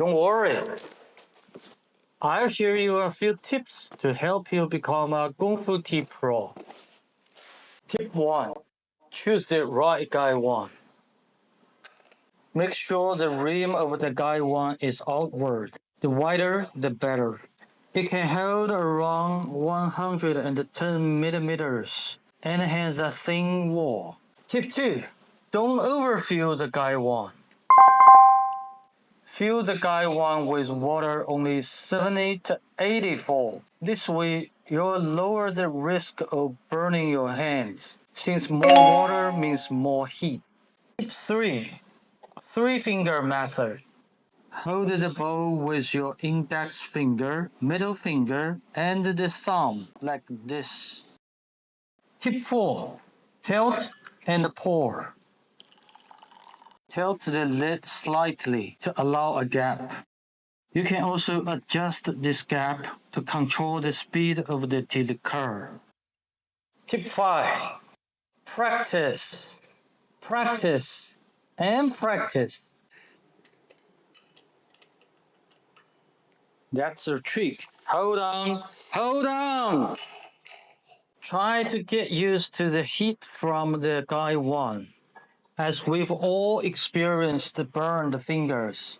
Don't worry. I'll share you a few tips to help you become a kungfutea pro. Tip 1. Choose the right Gaiwan. Make sure the rim of the Gaiwan is outward. The wider, the better. It can hold around 110 millimeters and has a thin wall. Tip 2. Don't overfill the Gaiwan. Fill the Gaiwan with water only 70 to 80-fold. This way, you'll lower the risk of burning your hands, since more water means more heat. Tip 3. Three-finger method. Hold the bowl with your index finger, middle finger, and the thumb, like this. Tip 4. Tilt and pour. Tilt the lid slightly to allow a gap. You can also adjust this gap to control the speed of the liqueur. Tip 5. Practice. Practice. And practice. That's the trick. Hold on. Hold on. Try to get used to the heat from the Gaiwan, as we've all experienced burned fingers.